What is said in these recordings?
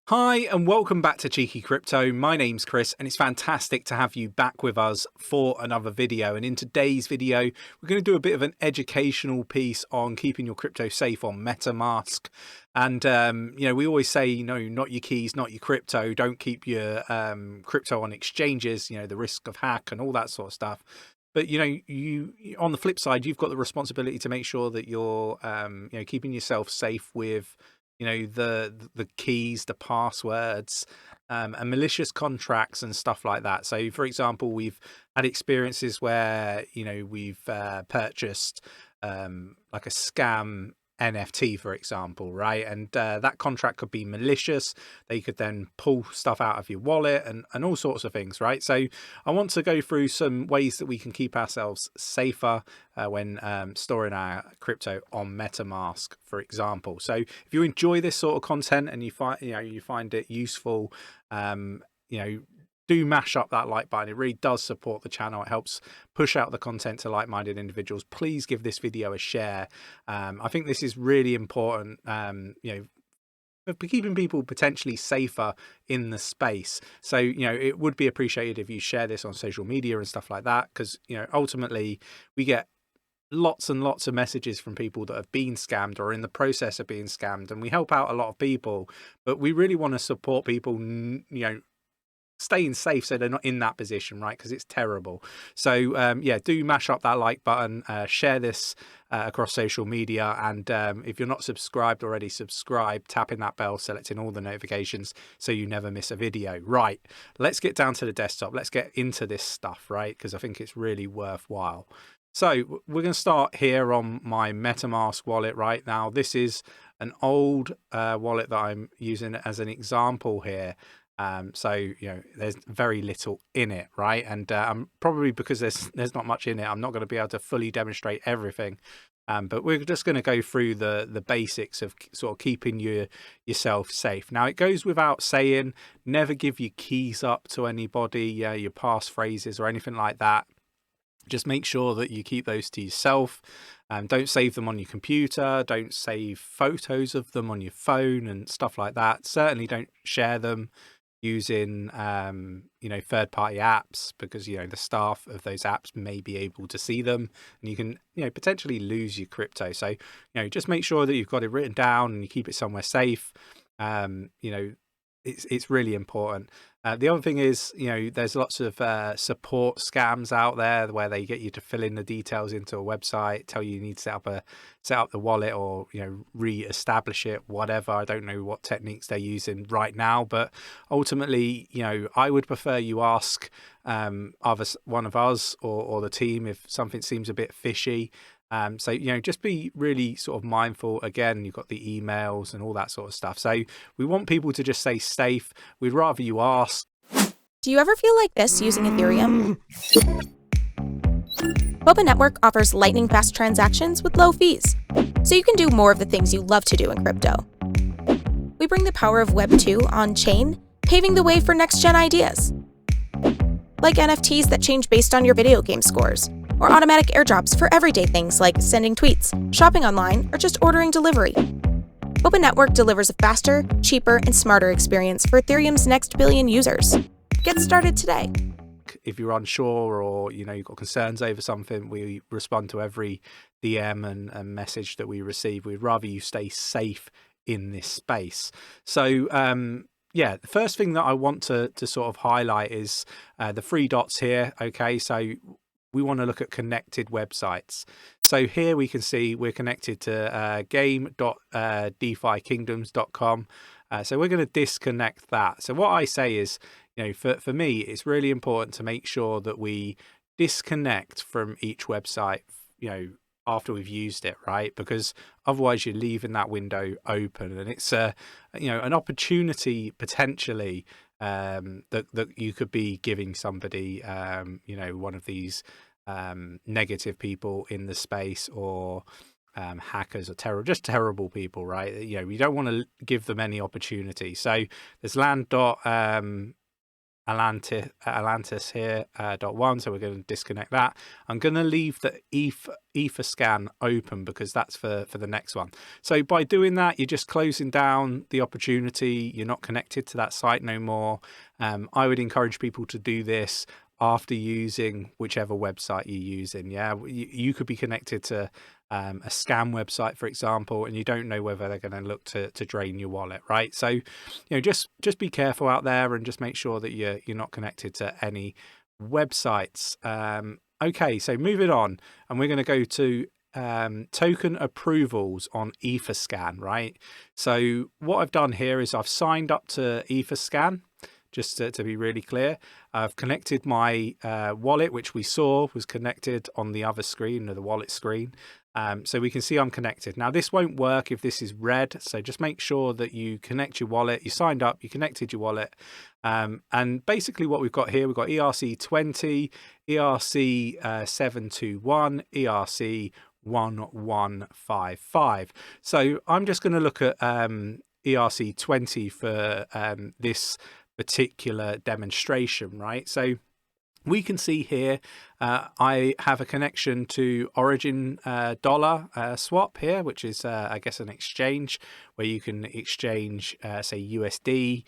Hi and welcome back to Cheeky Crypto. My name's Chris and it's fantastic to have you back with us for another video. And in today's video, we're going to do a bit of an educational piece on keeping your crypto safe on Metamask. And, we always say, not your keys, not your crypto. Don't keep your crypto on exchanges, the risk of hack and all that sort of stuff. But, you on the flip side, you've got the responsibility to make sure that you're, keeping yourself safe with the keys, the passwords, and malicious contracts and stuff like that. So for example, we've had experiences where we've purchased like a scam NFT, for example, right? And that contract could be malicious. They could then pull stuff out of your wallet and all sorts of things, right? So I want to go through some ways that we can keep ourselves safer when storing our crypto on MetaMask, for example. So if you enjoy this sort of content and you find it useful, do mash up that like button. It really does support the channel. It helps push out the content to like-minded individuals. Please give this video a share. I think this is really important, for keeping people potentially safer in the space. So, it would be appreciated if you share this on social media and stuff like that, because, ultimately we get lots and lots of messages from people that have been scammed or in the process of being scammed, and we help out a lot of people, but we really want to support people, staying safe so they're not in that position, right? Because it's terrible. So do mash up that like button, share this across social media, and if you're not subscribed already, subscribe, tapping that bell, selecting all the notifications so you never miss a video. Right, let's get down to the desktop. Let's get into this stuff, right? Because I think it's really worthwhile. So we're going to start here on my MetaMask wallet right now. This is an old wallet that I'm using as an example here. There's very little in it, right? And probably because there's not much in it, I'm not going to be able to fully demonstrate everything. But we're just going to go through the basics of sort of keeping yourself safe. Now, it goes without saying, never give your keys up to anybody, your passphrases or anything like that. Just make sure that you keep those to yourself. Don't save them on your computer. Don't save photos of them on your phone and stuff like that. Certainly don't share them using third-party apps, because the staff of those apps may be able to see them and you can potentially lose your crypto. So just make sure that you've got it written down and you keep it somewhere safe. It's really important. The other thing is, there's lots of support scams out there where they get you to fill in the details into a website, tell you need to set up the wallet or re-establish it, whatever. I don't know what techniques they're using right now, but ultimately, I would prefer you ask either one of us or the team if something seems a bit fishy. Just be really sort of mindful. Again, you've got the emails and all that sort of stuff. So we want people to just stay safe. We'd rather you ask. Do you ever feel like this using Ethereum? 𝗕𝗘𝗪𝗏 Network offers lightning-fast transactions with low fees, so you can do more of the things you love to do in crypto. We bring the power of Web 2 on-chain, paving the way for next-gen ideas. Like NFTs that change based on your video game scores, or automatic airdrops for everyday things like sending tweets, shopping online, or just ordering delivery. 𝗕𝗘𝗪𝗏 Network delivers a faster, cheaper, and smarter experience for Ethereum's next billion users. Get started today. If you're unsure or you've got concerns over something, we respond to every DM and message that we receive. We'd rather you stay safe in this space. So the first thing that I want to sort of highlight is the three dots here. Okay, so we want to look at connected websites. So here we can see we're connected to game.DeFiKingdoms.com. So we're going to disconnect that. So what I say is, for me, it's really important to make sure that we disconnect from each website, after we've used it, right? Because otherwise you're leaving that window open, and it's an opportunity potentially that you could be giving somebody, one of these negative people in the space, or hackers or just terrible people, right? We don't want to give them any opportunity. So there's land Atlantis here .1, so we're going to disconnect that. I'm going to leave the 𝗕𝗙𝗪 scan open because that's for the next one. So by doing that, you're just closing down the opportunity. You're not connected to that site no more. I would encourage people to do this after using whichever website you're using. Yeah, you could be connected to a scam website, for example, and you don't know whether they're going to look to drain your wallet, right? So, just be careful out there and just make sure that you're not connected to any websites. Okay, so moving on, and we're going to go to token approvals on Etherscan, right? So what I've done here is I've signed up to Etherscan. Just to be really clear, I've connected my wallet, which we saw was connected on the other screen, or the wallet screen. So we can see I'm connected. Now, this won't work if this is red. So just make sure that you connect your wallet. You signed up, you connected your wallet. And basically what we've got here, we've got ERC20, ERC721, ERC1155. So I'm just going to look at ERC20 for this particular demonstration, right? So we can see here I have a connection to Origin dollar swap here, which is I guess an exchange where you can exchange say USD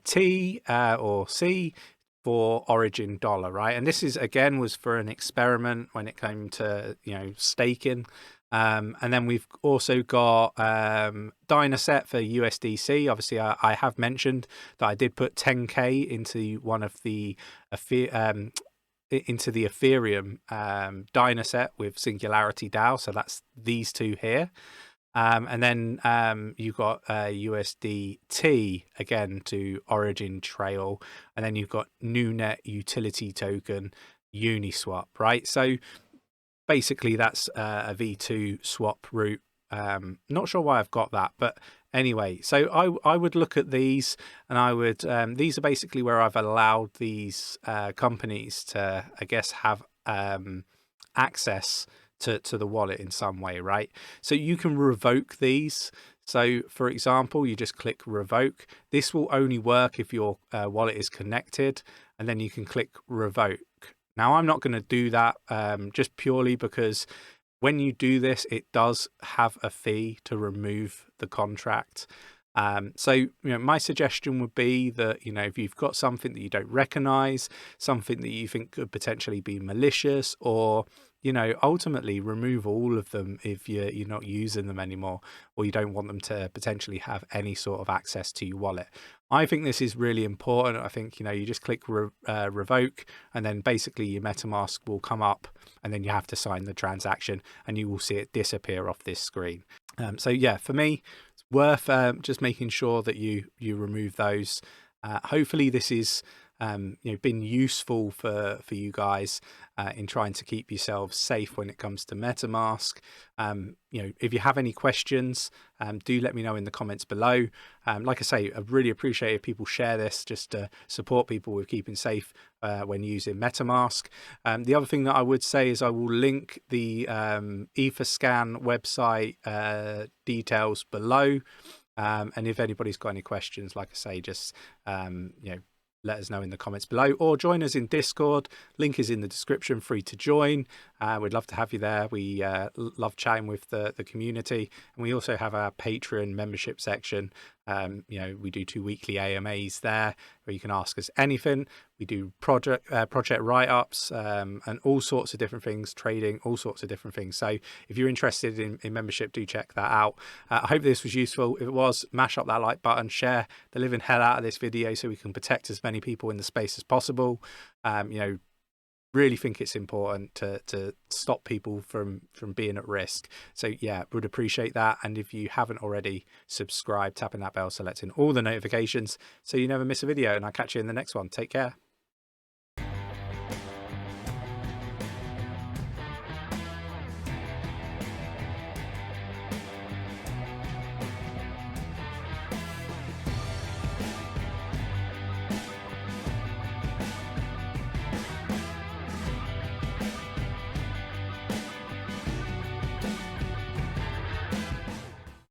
T or C for Origin dollar, right? And this is again was for an experiment when it came to staking. And then we've also got Dynaset for USDC. Obviously, I have mentioned that I did put 10K into one of the into the Ethereum Dynaset with Singularity DAO. So that's these two here. And then you've got USDT again to Origin Trail, and then you've got NewNet utility token Uniswap, right? So basically that's a V2 swap route. Not sure why I've got that, but anyway, so I would look at these, and I would these are basically where I've allowed these companies to, I guess, have access to the wallet in some way, right? So you can revoke these. So for example, you just click revoke. This will only work if your wallet is connected, and then you can click revoke. Now, I'm not going to do that just purely because when you do this, it does have a fee to remove the contract. So, my suggestion would be that, if you've got something that you don't recognize, something that you think could potentially be malicious, or, ultimately remove all of them if you're not using them anymore, or you don't want them to potentially have any sort of access to your wallet. I think this is really important. I think, you just click revoke, and then basically your MetaMask will come up, and then you have to sign the transaction, and you will see it disappear off this screen. So yeah, for me, it's worth just making sure that you remove those. Hopefully this is been useful for you guys in trying to keep yourselves safe when it comes to MetaMask. If you have any questions, do let me know in the comments below. Like I say, I really appreciate if people share this just to support people with keeping safe when using MetaMask. The other thing that I would say is I will link the Etherscan website details below. And if anybody's got any questions, like I say, just let us know in the comments below, or join us in Discord. Link is in the description, free to join. We'd love to have you there. We love chatting with the community, and we also have our Patreon membership section. We do 2 weekly AMAs there where you can ask us anything. We do project write-ups and all sorts of different things, trading, all sorts of different things. So if you're interested in membership, do check that out. I hope this was useful. If it was, mash up that like button, share the living hell out of this video so we can protect as many people in the space as possible. Really think it's important to stop people from being at risk. So yeah, would appreciate that. And if you haven't already, subscribe, tapping that bell, selecting all the notifications so you never miss a video, and I'll catch you in the next one. Take care.